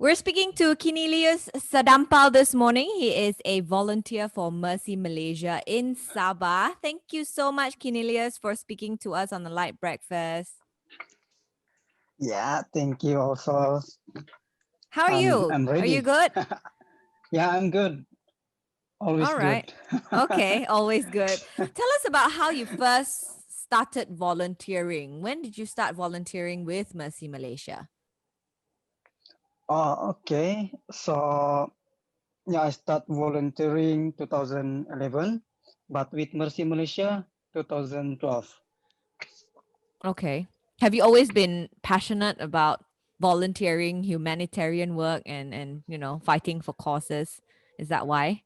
We're speaking to Kinilius Sadampal this morning. He is a volunteer for MERCY Malaysia in Sabah. Thank you so much, Kinilius, for speaking to us on the Light Breakfast. Yeah, thank you also. How are you? I'm Are you ready. good? Yeah, I'm good. Always All right. good. Okay, always good. Tell us about how you first started volunteering. When did you start volunteering with MERCY Malaysia? Oh, okay. So yeah, I start volunteering 2011, but with Mercy Malaysia 2012. Okay. Have you always been passionate about volunteering, humanitarian work and fighting for causes? Is that why?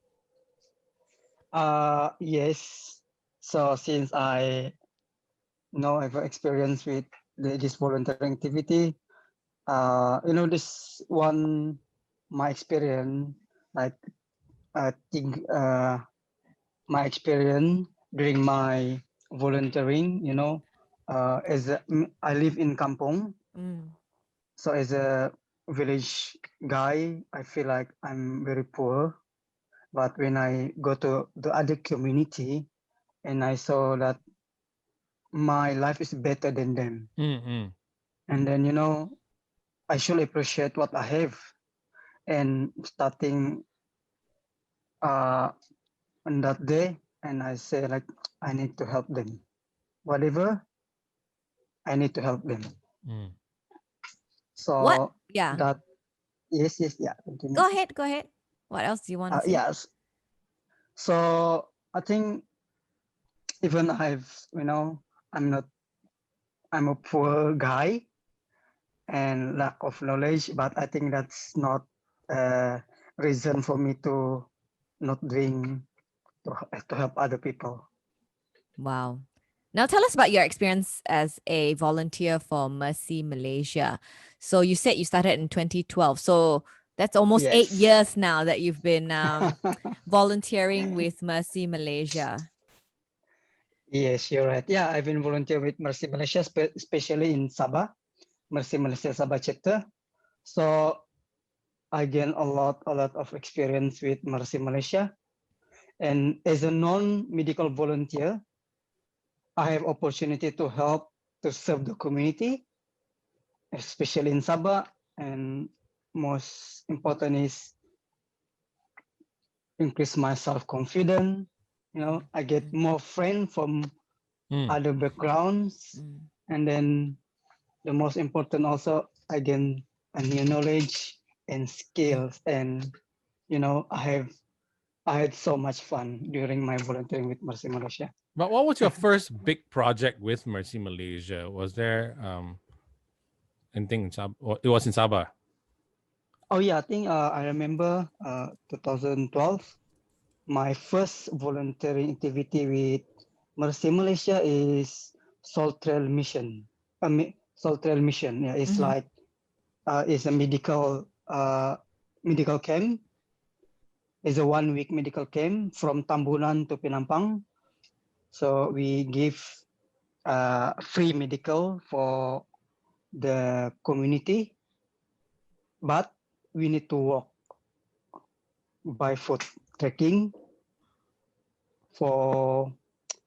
Yes. So since I know I've experience with this volunteering activity, this one my experience, like I think my experience during my volunteering, I live in Kampong, Mm. so as a village guy, I feel like I'm very poor. But when I go to the other community and I saw that my life is better than them, Mm-hmm. and then I should appreciate what I have. And starting uh, on that day, and I say like I need to help them. Whatever I need to help them. Mm. What? So Yeah. that yes, yeah, continue. Go ahead. Go ahead. What else do you want to say? Yes. So I think even I'm not, I'm a poor guy and lack of knowledge, but I think that's not a reason for me to not doing to help other people. Wow. Now tell us about your experience as a volunteer for MERCY Malaysia. So you said you started in 2012. So that's almost 8 Yes. years now that you've been volunteering with MERCY Malaysia. Yes, you're right. Yeah, I've been volunteer with Mercy Malaysia, especially in Sabah, Mercy Malaysia Sabah chapter. So I gained a lot of experience with Mercy Malaysia. And as a non-medical volunteer, I have opportunity to help to serve the community, especially in Sabah. And most important is increase my self-confidence. I get more friends from Mm. other backgrounds. Mm. And then the most important also, I gain a new knowledge and skills. And, I had so much fun during my volunteering with Mercy Malaysia. But what was your first big project with Mercy Malaysia? Was there anything in Sabah? It was in Sabah. Oh yeah, I think I remember 2012. My first volunteering activity with Mercy Malaysia is Salt Trail Mission. Salt Trail Mission. Yeah, it's Mhm. like it's a medical camp. It's a 1 week medical camp from Tambunan to Penampang. So we give free medical for the community, but we need to walk by foot trekking for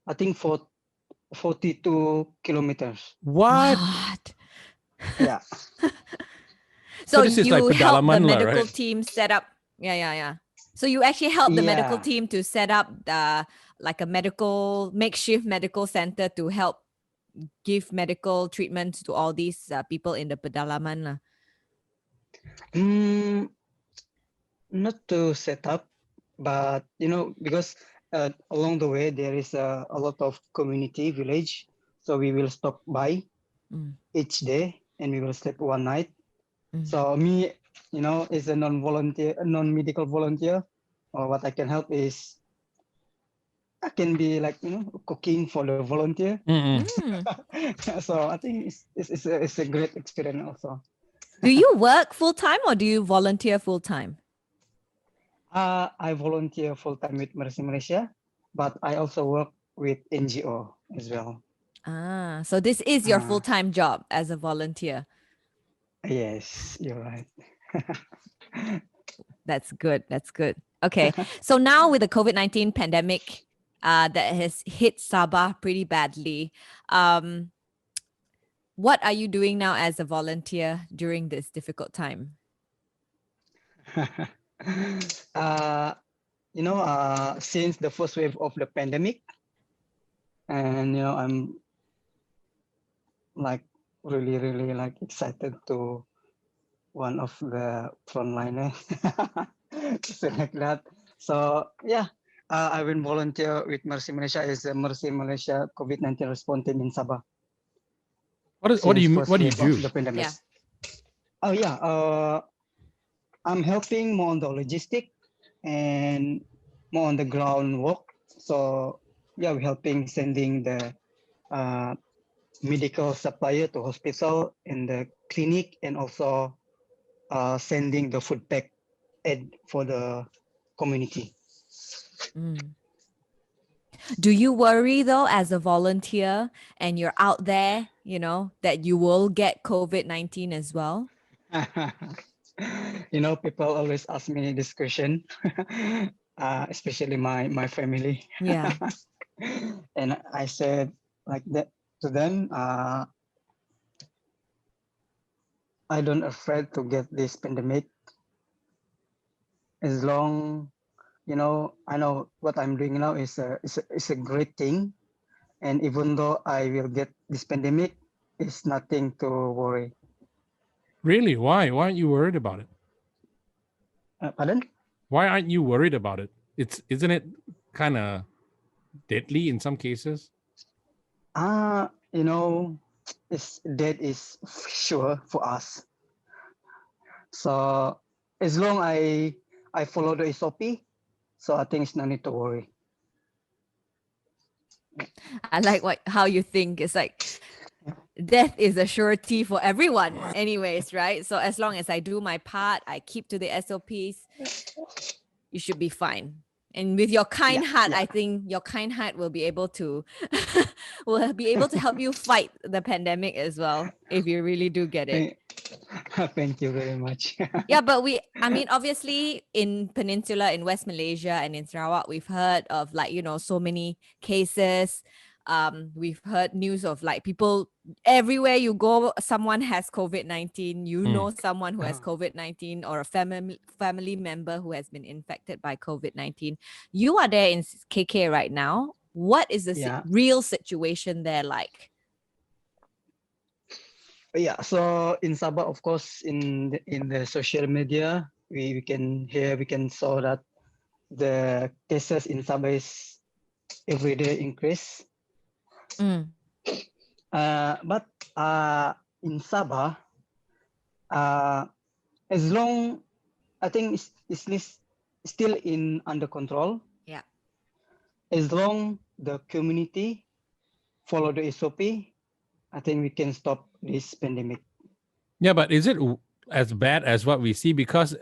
I think for 42 kilometers. What? What? Yeah. So So this is like you help the pedalaman lah, medical right? team set up. Yeah. So you actually help the medical Yeah. team to set up like a makeshift medical center to help give medical treatment to all these people in the pedalaman lah. Mm, not to set up, but because along the way there is a lot of community village, so we will stop by Mm. each day and we will sleep one night. Mm. So me, as a non-medical volunteer, what I can help is I can be like cooking for the volunteer. Mm-mm. Mm. So I think it's a great experience also. Do you work full time or do you volunteer full time? I volunteer full time with Mercy Malaysia, but I also work with NGO as well. So this is your Uh, full time job as a volunteer. yes, you're right. That's good. That's good. Okay. So now with the COVID-19 pandemic that has hit Sabah pretty badly, what are you doing now as a volunteer during this difficult time? uh, since the first wave of the pandemic, and I'm like really like excited to one of the frontliners, so like that. So yeah, I've been volunteer with Mercy Malaysia as a Mercy Malaysia COVID-19 response team in Sabah What do since you first what do you wave of do? the pandemic. Yeah. Oh yeah, I'm helping more on the logistic and more on the ground work. So yeah, we're helping sending the uh, medical supplier to hospital and the clinic, and also sending the food pack aid for the community. Mm. Do you worry though, as a volunteer and you're out there, that you will get COVID-19 as well? People always ask me this question, especially my family. Yeah. And I said like that to them, I don't afraid to get this pandemic as long, I know what I'm doing now is a great thing. And even though I will get this pandemic, it's nothing to worry. Really? Why? Why aren't you worried about it? Pardon? Why aren't you worried about it? Isn't it kind of deadly in some cases? You know, that is sure for us. So as long I follow the SOP, so I think it's no need to worry. I like how you think. It's like death is a surety for everyone, anyways, right? So as long as I do my part, I keep to the SOPs, you should be fine. And with your kind heart, Yeah. I think your kind heart will be able to help you fight the pandemic as well if you really do get it. Thank you very much. Yeah, but obviously in Peninsula, in West Malaysia and in Sarawak, we've heard of so many cases. We've heard news of people everywhere you go, someone has COVID-19. You know someone who has COVID-19 or a family member who has been infected by COVID-19. You are there in KK right now. What is the Yeah. real situation there like? Yeah, so in Sabah, of course, in the social media, we can saw that the cases in Sabah is every day increase. But in Sabah, as long I think it's still in under control. Yeah. As long the community follow the SOP, I think we can stop this pandemic. Yeah, but is it as bad as what we see? Because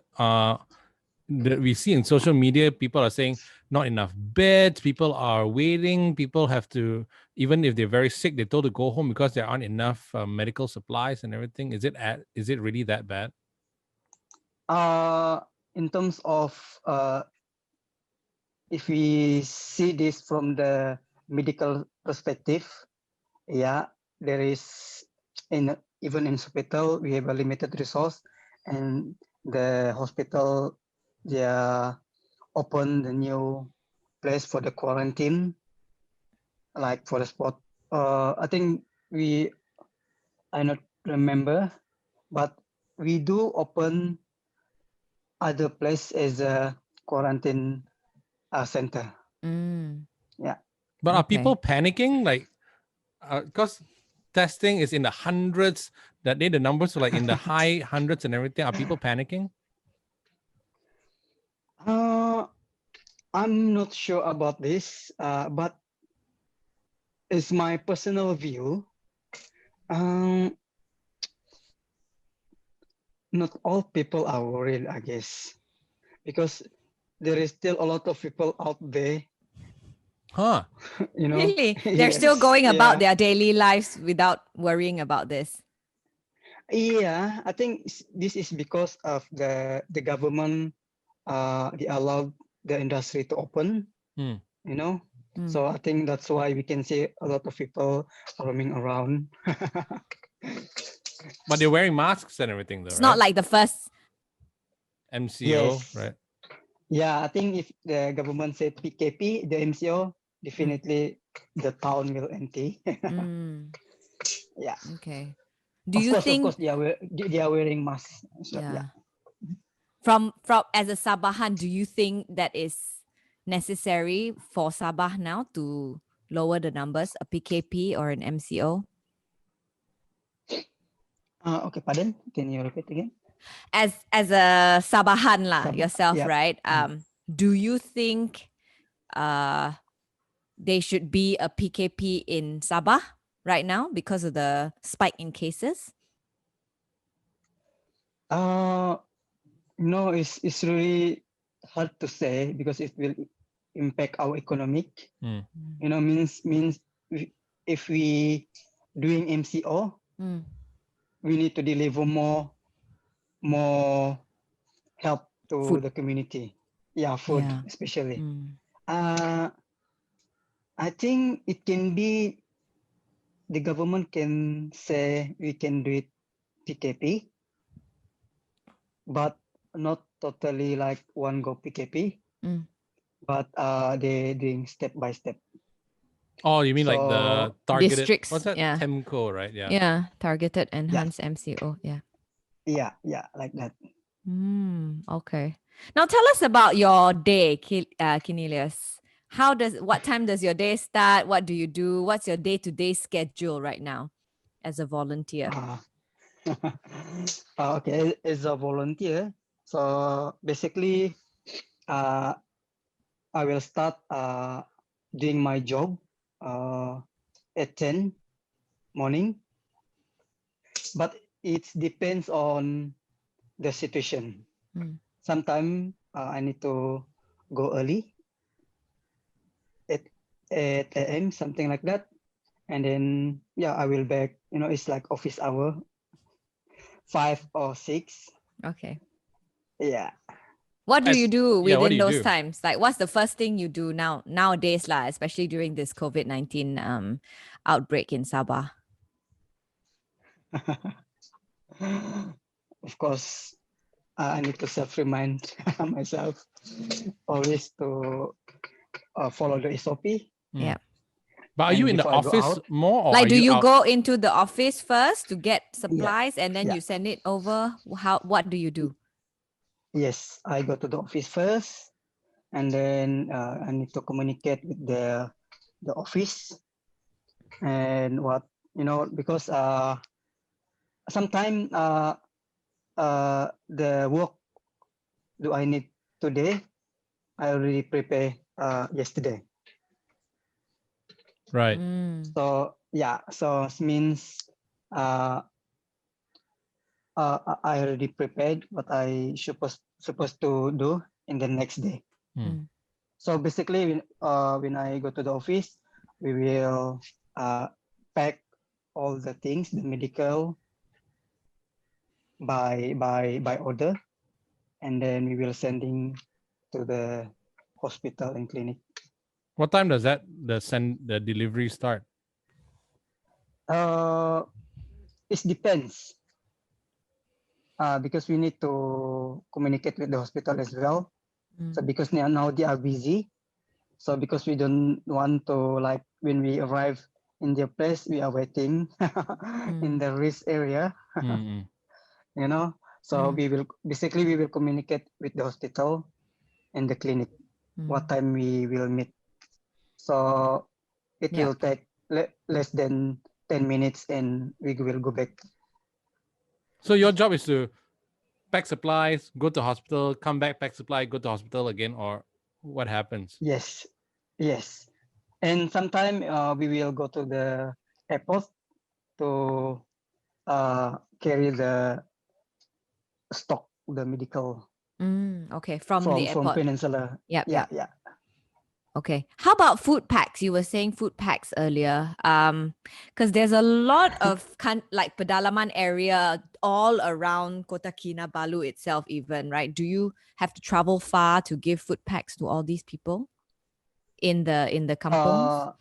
we see in social media, people are saying not enough beds, people are waiting, people have to, even if they're very sick, they're told to go home because there aren't enough medical supplies and everything. Is it really that bad? In terms of if we see this from the medical perspective, yeah, there is even in hospital we have a limited resource, and the hospital open the new place for the quarantine, like for the spot. I think I not remember, but we do open other place as a quarantine center. Yeah. But are Okay. people panicking? Like, because testing is in the hundreds, that day the numbers are like in the high hundreds and everything. Are people panicking? I'm not sure about this, but it's my personal view. Not all people are worried, I guess, because there is still a lot of people out there. Huh? Really? They're still going about their daily lives without worrying about this. Yeah, I think this is because of the government. They allowed the industry to open. Hmm. You know, Mm. so I think that's why we can see a lot of people roaming around. But they're wearing masks and everything, though, It's right? not like the first. MCO, Yes. right? Yeah, I think if the government say PKP, the MCO, definitely the town will empty. Mm, Yeah. okay. Do you Of think? course, they are wearing masks. So, yeah. Yeah. From as a Sabahan, do you think that is necessary for Sabah now to lower the numbers, a PKP or an MCO? Okay, pardon. Can you repeat again? As a Sabahan lah Sabah. yourself, Yeah. right? Do you think they should be a PKP in Sabah right now because of the spike in cases? No, it's really hard to say because it will impact our economic. Hmm. You know, means if we doing MCO, Mm. we need to deliver more help to Food. the community. Yeah, food Yeah. especially. Mm. I think it can be the government can say we can do it PKP, but not totally like one go PKP, Mm. but they doing step by step. Oh, you mean like the So targeted? Districts, What's that? yeah. Temco, right? Yeah. Yeah, targeted yeah, enhanced MCO. Yeah. yeah, like that. Okay. Now tell us about your day, Kinilius. What time does your day start? What do you do? What's your day-to-day schedule right now as a volunteer? Uh, okay, as a volunteer, so basically, uh, I will start doing my job at 10 morning, but it depends on the situation. Mm. Sometimes I need to go early at 8 a.m., something like that. And then, yeah, I will back, it's like office hour, 5 or 6. Okay. Yeah. What do you do Yeah, what do within you those do? times? Like, what's the first thing you do nowadays, lah, especially during this COVID-19 outbreak in Sabah? Of course, I need to self-remind myself always to follow the SOP. Yeah. But are you And in the before I go office out, more, or Like, are do you you out? go into the office first to get yeah, supplies and then yeah, you send it over? What do you do? yes, I go to the office first, and then I need to communicate with the office and what because sometimes the work do I need today, I already prepare yesterday. Right. So yeah, so it means uh, I already prepared what I supposed to do in the next day. Hmm. So basically, when I go to the office, we will pack all the things, the medical by order, and then we will sending to the hospital and clinic. What time does the delivery start? It depends because we need to communicate with the hospital as well. So because now they are busy, so because we don't want to, like, when we arrive in their place, we are waiting in the risk area, Mm-mm. So we will communicate with the hospital and the clinic what time we will meet. So it Yeah. will take less than 10 minutes and we will go back. So your job is to pack supplies, go to hospital, come back, pack supply, go to hospital again, or what happens? Yes, yes. And sometime we will go to the airport to carry the stock, the medical Okay, from the from airport. Peninsula. Yep. Yeah, yeah. Okay. How about food packs? You were saying food packs earlier. Because there's a lot of like pedalaman area all around Kota Kinabalu itself, even, right? Do you have to travel far to give food packs to all these people in the kampongs? Uh,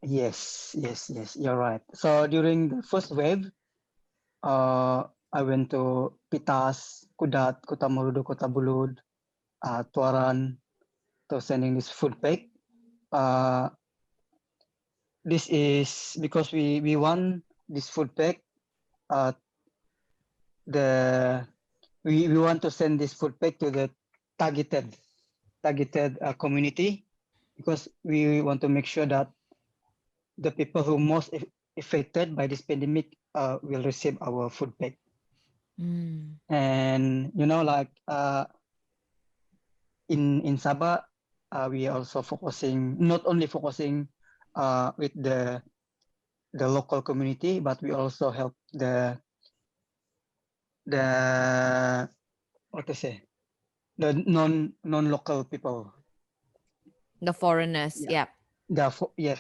yes, you're right. So during the first wave, I went to Pitas, Kudat, Kota Marudu, Kota Bulud, Tuaran, to sending this food pack. Uh, this is because we want this food pack. Uh, the we want to send this food pack to the targeted community, because we want to make sure that the people who most affected by this pandemic will receive our food pack. Mm. And like in Sabah, we are also not only focusing with the local community, but we also help the what to say, the non-local people. The foreigners, Yeah. yeah.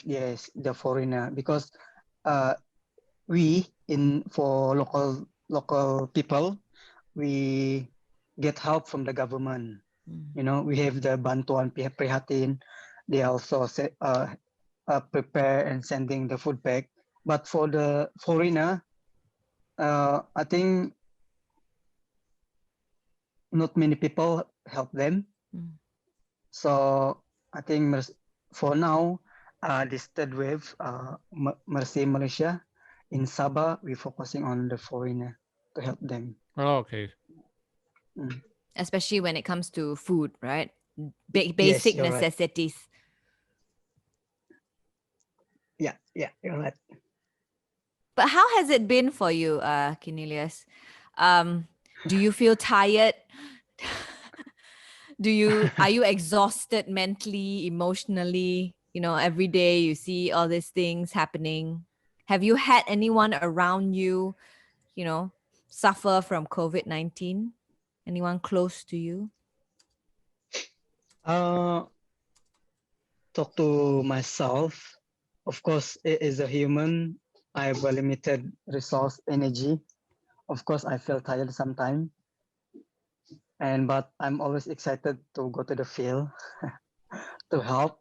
Yes, the foreigner, because we for local people, we get help from the government. We have the bantuan pihak prihatin. They also prepare and sending the food pack. But for the foreigner, I think not many people help them. So I think for now, this third wave, MERCY Malaysia in Sabah, we're focusing on the foreigner to help them. Oh, okay. Especially when it comes to food, right? Yes, Basic you're right. necessities. Yeah, you're right. But how has it been for you, Kinilius? Do you feel tired? Are you exhausted mentally, emotionally? Every day you see all these things happening. Have you had anyone around you, suffer from COVID-19? Anyone close to you? Talk to myself. Of course, as a human, I have a limited resource energy. Of course, I feel tired sometimes, but I'm always excited to go to the field to help.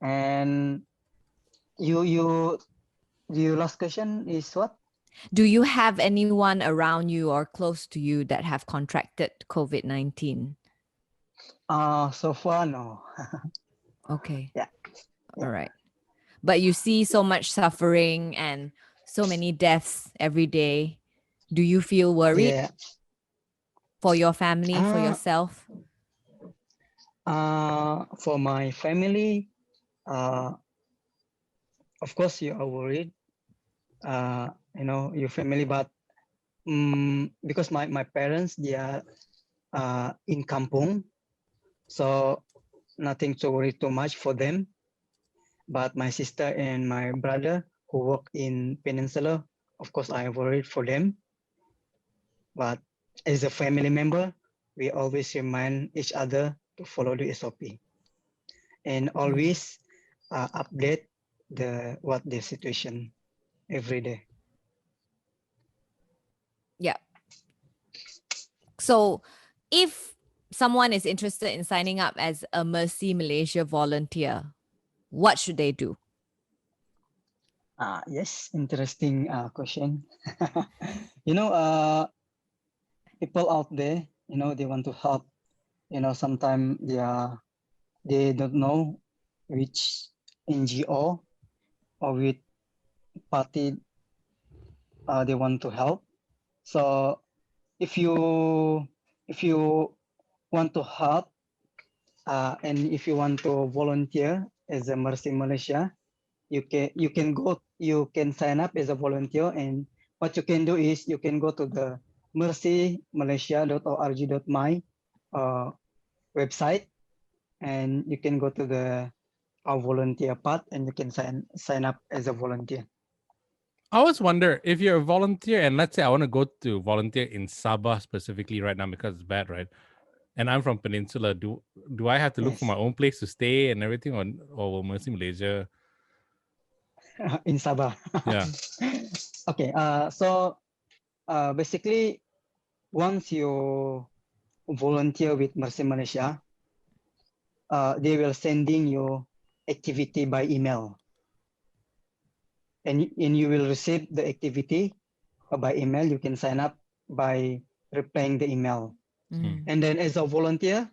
And your last question is what? Do you have anyone around you or close to you that have contracted COVID-19? So far, no. Okay. Yeah. All right. But you see so much suffering and so many deaths every day. Do you feel worried Yeah. for your family, for yourself? For my family, of course you are worried. Your family, but because my parents, they are in kampung, so nothing to worry too much for them. But my sister and my brother who work in Peninsula, of course I am worried for them. But as a family member, we always remind each other to follow the SOP and always update what the situation every day. Yeah. So if someone is interested in signing up as a MERCY Malaysia volunteer, what should they do? Yes, interesting question. People out there, they want to help. Sometimes they don't know which NGO or which party they want to help. So if you want to help and if you want to volunteer as a MERCY Malaysia, you can sign up as a volunteer, and what you can do is you can go to the mercymalaysia.org.my website, and you can go to our volunteer part, and you can sign up as a volunteer. I always wonder if you're a volunteer, and let's say I want to go to volunteer in Sabah specifically right now because it's bad, right? and I'm from Peninsula, do I have to look for Yes. my own place to stay and everything, or will MERCY Malaysia? In Sabah. Yeah. Okay. So basically, once you volunteer with MERCY Malaysia, they will sending you activity by email, and you will receive the activity by email. You can sign up by replying the email, and then as a volunteer,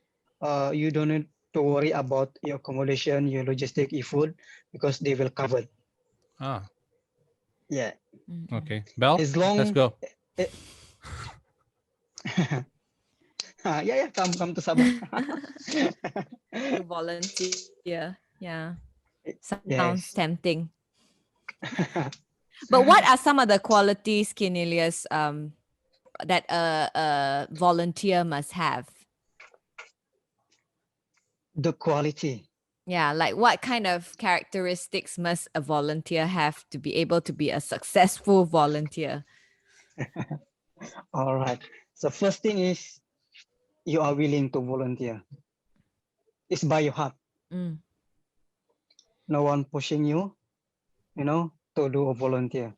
you don't need to worry about your accommodation, your logistic, your food, because they will cover it. Ah, Yeah, okay. Bel, as let's long. go. Yeah, come to Sabah. To volunteer. Yeah. Sounds Yes. tempting. But what are some of the qualities, Kinilius, that a volunteer must have? The quality. Yeah, like what kind of characteristics must a volunteer have to be able to be a successful volunteer? All right. So first thing is you are willing to volunteer. It's by your heart. Mm. No one pushing you, to do a volunteer.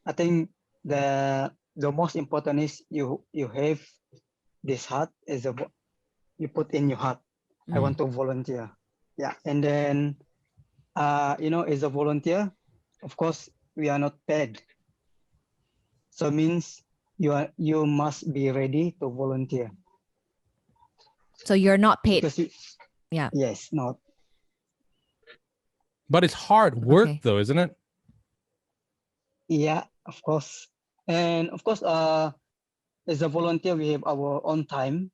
I think the most important is you have this heart you put in your heart. I want to volunteer. Yeah. And then as a volunteer, of course, we are not paid. So means you must be ready to volunteer. So you're not paid. Because Yeah. yes, not. But it's hard work, Okay. though, isn't it? Yeah, of course. And of course, as a volunteer, we have our own time.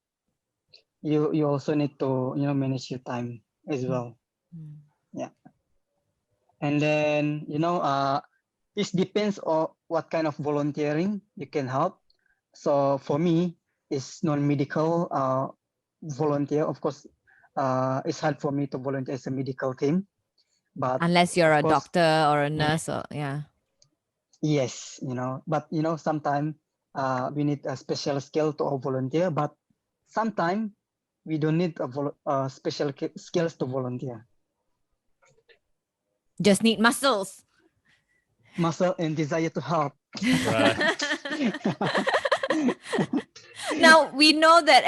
You also need to manage your time as well. Yeah. And then it depends on what kind of volunteering you can help. So for me, it's non-medical volunteer. Of course, it's hard for me to volunteer as a medical team, but Unless you're of a course, doctor or a nurse or yeah. yes, but sometimes we need a special skill to volunteer, but sometimes we don't need special skills to volunteer. Just need muscles. Muscle and desire to help. Right. Now we know that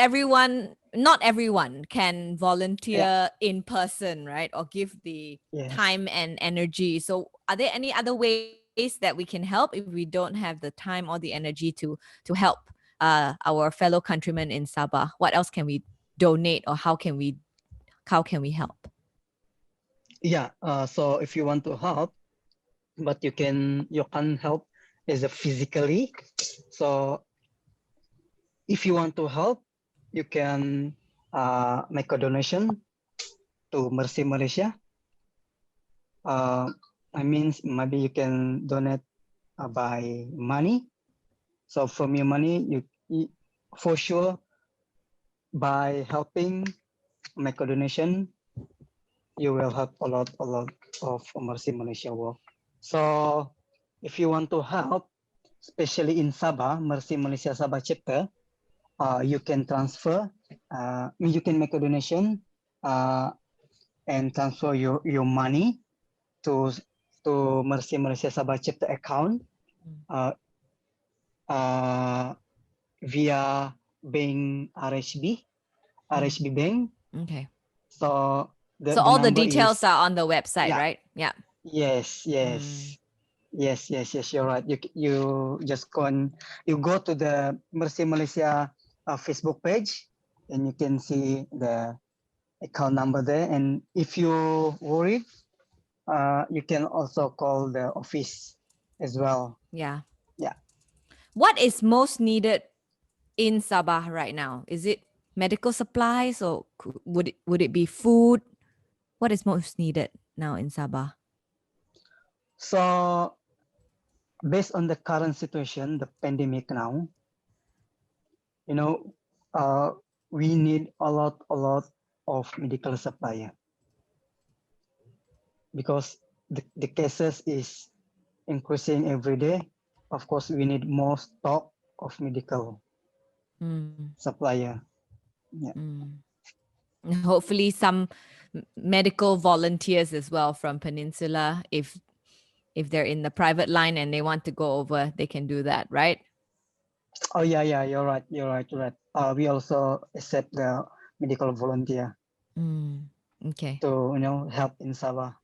not everyone can volunteer Yeah. in person, right? Or give the Yes. time and energy. So are there any other ways that we can help if we don't have the time or the energy to help our fellow countrymen in Sabah? What else can we donate, or how can we help? Yeah. So if you want to help, but you can help as a physically. So if you want to help, you can make a donation to MERCY Malaysia. I mean, maybe you can donate by money. So from your money, you for sure by helping make a donation, you will help a lot of MERCY Malaysia work. So if you want to help, especially in Sabah, MERCY Malaysia Sabah chapter, you can transfer, you can make a donation and transfer your money to MERCY Malaysia Sabah chapter account via bank RHB bank. Okay. So So the all the number details is, are on the website, yeah. right? Yeah. Yes. Yes, you're right. You just you go to the MERCY Malaysia Facebook page, and you can see the account number there. And if you're worried, you can also call the office as well. Yeah. Yeah. What is most needed in Sabah right now? Is it medical supplies, or would it be food? What is most needed now in Sabah? So based on the current situation, the pandemic now, we need a lot of medical supply because the cases is increasing every day. Of course, we need more stock of medical supplier. Yeah. And hopefully some medical volunteers as well from Peninsula, if they're in the private line and they want to go over, they can do that, right? Oh yeah, yeah, you're right. We also accept the medical volunteer Okay. to help in Sabah.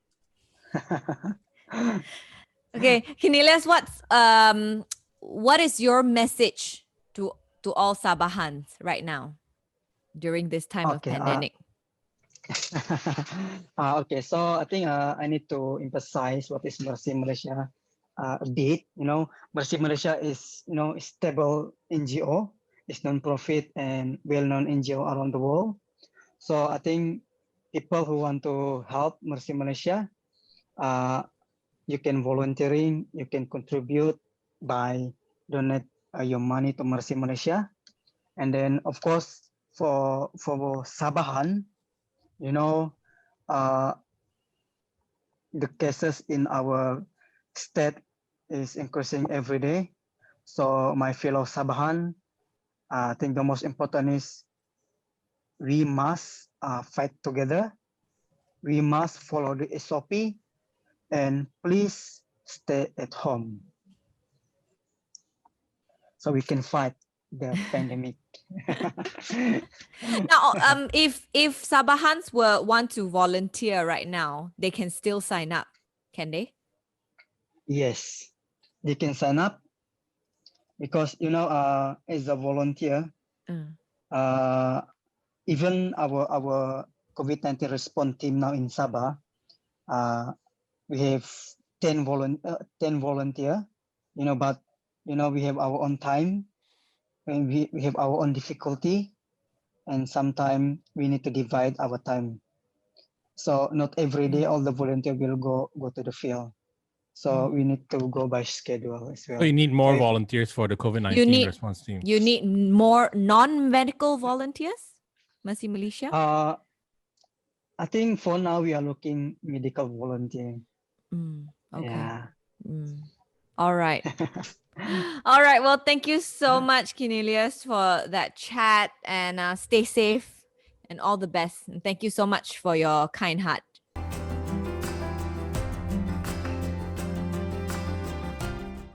Okay, Kinilius, what is your message to all Sabahans right now during this time of Okay. pandemic? Okay. So I think I need to emphasize what is MERCY Malaysia a bit. MERCY Malaysia is a stable NGO. It's non-profit and well-known NGO around the world. So I think people who want to help MERCY Malaysia, you can volunteering, you can contribute by donate your money to MERCY Malaysia, and then of course for Sabahan, uh, the cases in our state is increasing every day. So my fellow Sabahan, I think the most important is we must fight together. We must follow the SOP, and please stay at home so we can fight the pandemic. Now, if Sabahans want to volunteer right now, they can still sign up, can they? Yes, they can sign up because as a volunteer, even our COVID-19 response team now in Sabah, we have 10 volunteer, but we have our own time and we have our own difficulty, and sometimes we need to divide our time. So not every day all the volunteer will go to the field. So we need to go by schedule as well. So you need more So volunteers for the COVID-19 response team. You need more non-medical volunteers, MERCY Malaysia? I think for now we are looking medical volunteering. Okay. Yeah. All right. All right. Well, thank you so much, Kinilius, for that chat, and stay safe and all the best. And thank you so much for your kind heart